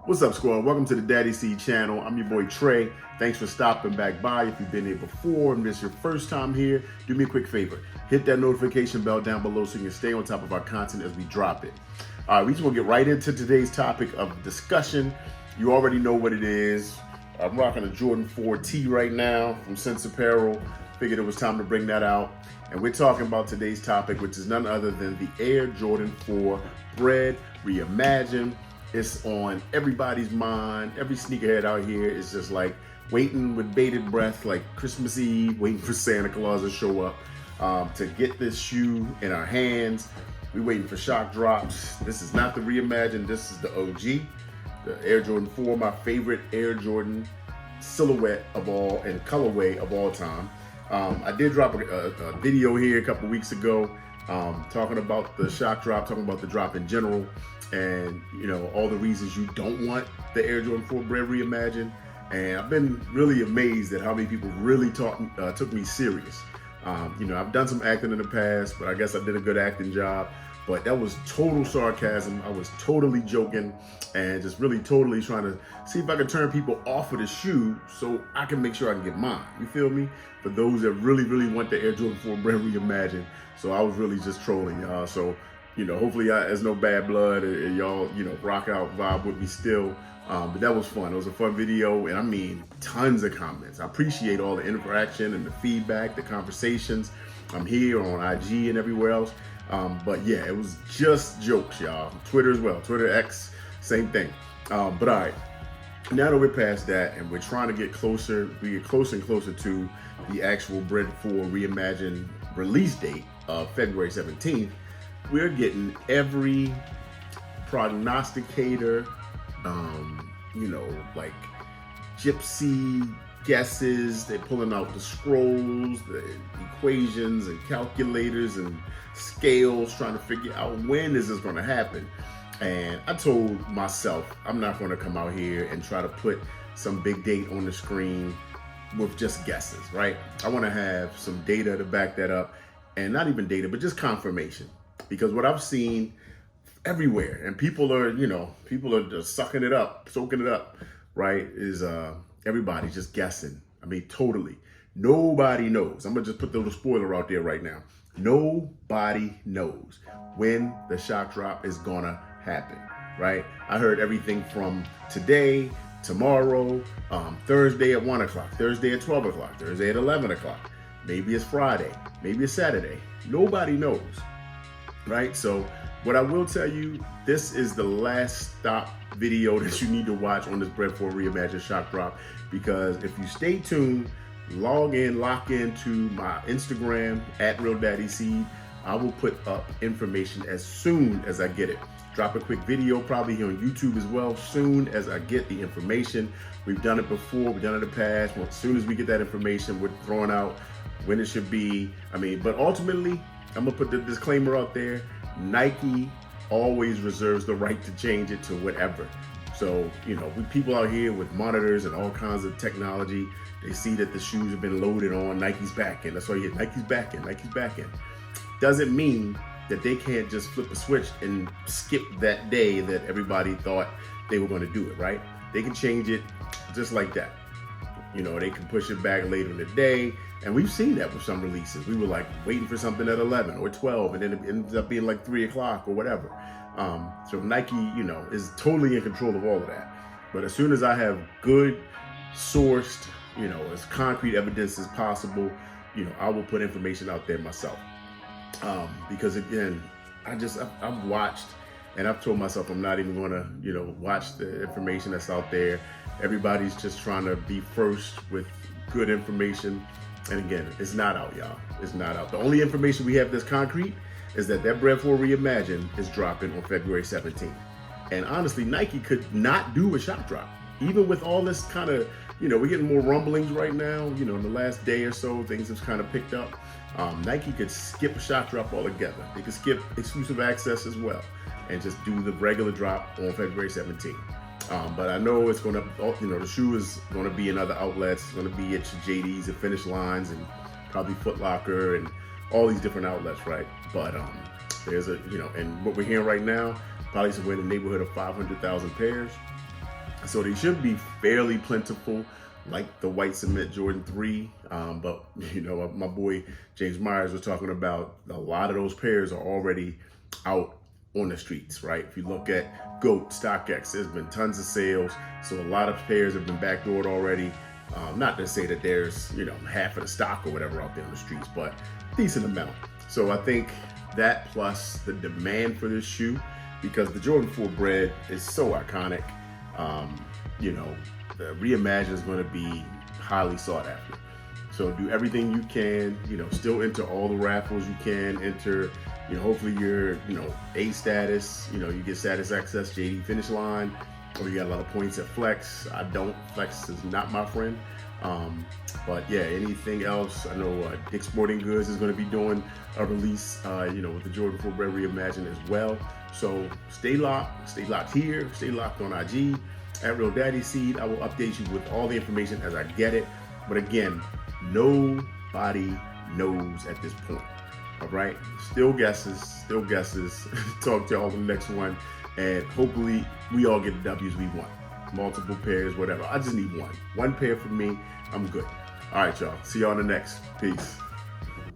What's up, squad? Welcome to the Daddy C channel. I'm your boy Trey. Thanks for stopping back by. If you've been here before and this is your first time here, do me a quick favor. Hit that notification bell down below so you can stay on top of our content as we drop it. All right, we just want to get right into today's topic of discussion. You already know what it is. I'm rocking a Jordan 4T right now from Sense Apparel. Figured it was time to bring that out. And we're talking about today's topic, which is none other than the Air Jordan 4 Bred Reimagined. It's on everybody's mind. Every sneakerhead out here is just like waiting with bated breath, like Christmas Eve, waiting for Santa Claus to show up to get this shoe in our hands. We're waiting for shock drops. This is not the Reimagined, this is the OG, the Air Jordan 4, my favorite Air Jordan silhouette of all and colorway of all time. I did drop a video here a couple weeks ago talking about the shock drop, talking about the drop in general, and you know, all the reasons you don't want the Air Jordan 4 Bred Reimagined. And I've been really amazed at how many people really took me serious. You know, I've done some acting in the past, but I guess I did a good acting job. But that was total sarcasm. I was totally joking and just really totally trying to see if I could turn people off of the shoe so I can make sure I can get mine. You feel me? For those that really want the Air Jordan 4 Bred Reimagined. So I was really just trolling y'all. So, you know, hopefully there's no bad blood and y'all, you know, rock out, vibe with me still. But that was fun. It was a fun video, and I mean, tons of comments. I appreciate all the interaction and the feedback, the conversations. I'm here on IG and everywhere else. But yeah, it was just jokes, y'all. Twitter as well, Twitter X, same thing. But all right, now that we're past that and we're trying to get closer, we get closer and closer to the actual Bred 4 Reimagined release date of February 17th, we're getting every prognosticator, you know, like gypsy guesses. They're pulling out the scrolls, the equations and calculators and scales, trying to figure out when is this going to happen. And I told myself I'm not going to come out here and try to put some big date on the screen with just guesses, right? I want to have some data to back that up, and not even data, but just confirmation. Because what I've seen everywhere, and people are, you know, people are just sucking it up, soaking it up, right? Is everybody just guessing. I mean, totally. Nobody knows. I'm gonna just put the little spoiler out there right now. Nobody knows when the shock drop is gonna happen, right? I heard everything from today, tomorrow, Thursday at 1 o'clock, Thursday at 12 o'clock, Thursday at 11 o'clock. Maybe it's Friday, maybe it's Saturday. Nobody knows, right? So what I will tell you, this is the last stop video that you need to watch on this Bred 4 Reimagined shock drop, because if you stay tuned, lock into my Instagram at RealDaddyC, I will put up information as soon as I get it. Drop a quick video, probably here on YouTube as well, soon as I get the information. We've done it before, we've done it in the past. Well, as soon as we get that information, we're throwing out when it should be. I mean, but ultimately, I'm gonna put the disclaimer out there. Nike always reserves the right to change it to whatever. So, you know, we people out here with monitors and all kinds of technology, they see that the shoes have been loaded on Nike's back end. That's why you get Nike's back end, Nike's back end. Doesn't mean that they can't just flip a switch and skip that day that everybody thought they were going to do it, right? They can change it just like that. You know, they can push it back later in the day. And we've seen that with some releases. We were like waiting for something at 11 or 12, and then it ends up being like 3 o'clock or whatever. So Nike, you know, is totally in control of all of that. But as soon as I have good sourced, you know, as concrete evidence as possible, you know, I will put information out there myself. Because again, I've watched, and I've told myself I'm not even gonna, you know, watch the information that's out there. Everybody's just trying to be first with good information. And again, it's not out, y'all. It's not out. The only information we have that's concrete is that Bred 4 Reimagined is dropping on February 17th. And honestly, Nike could not do a shock drop. Even with all this kind of, you know, we're getting more rumblings right now. You know, in the last day or so, things have kind of picked up. Nike could skip a shock drop altogether. They could skip exclusive access as well and just do the regular drop on February 17th. But I know it's gonna, you know, the shoe is gonna be in other outlets. It's gonna be at JD's and Finish Lines and probably Foot Locker and all these different outlets, right? But there's a, you know, and what we're hearing right now, probably somewhere in the neighborhood of 500,000 pairs. So they should be fairly plentiful, like the white cement Jordan 3. But you know, my boy James Myers was talking about a lot of those pairs are already out on the streets, right? If you look at GOAT, StockX, there's been tons of sales. So a lot of pairs have been backdoored already. Not to say that there's, you know, half of the stock or whatever out there on the streets, but decent amount. So I think that plus the demand for this shoe, because the Jordan 4 Bred is so iconic, you know, the Reimagined is going to be highly sought after. So do everything you can, you know, still enter all the raffles you can enter. You know, hopefully you're, you know, A status, you know, you get status access, JD finish line, or you got a lot of points at Flex. I don't. Flex is not my friend. But yeah, anything else? I know Dick's Sporting Goods is going to be doing a release, you know, with the Jordan 4 Bred Reimagined as well. So stay locked here, stay locked on IG at Real Daddy Seed. I will update you with all the information as I get it. But again, nobody knows at this point. All right, still guesses. Talk to y'all on the next one, and hopefully we all get the W's we want. Multiple pairs, whatever. I just need one pair for me. I'm good. All right, y'all. See y'all on the next. Peace.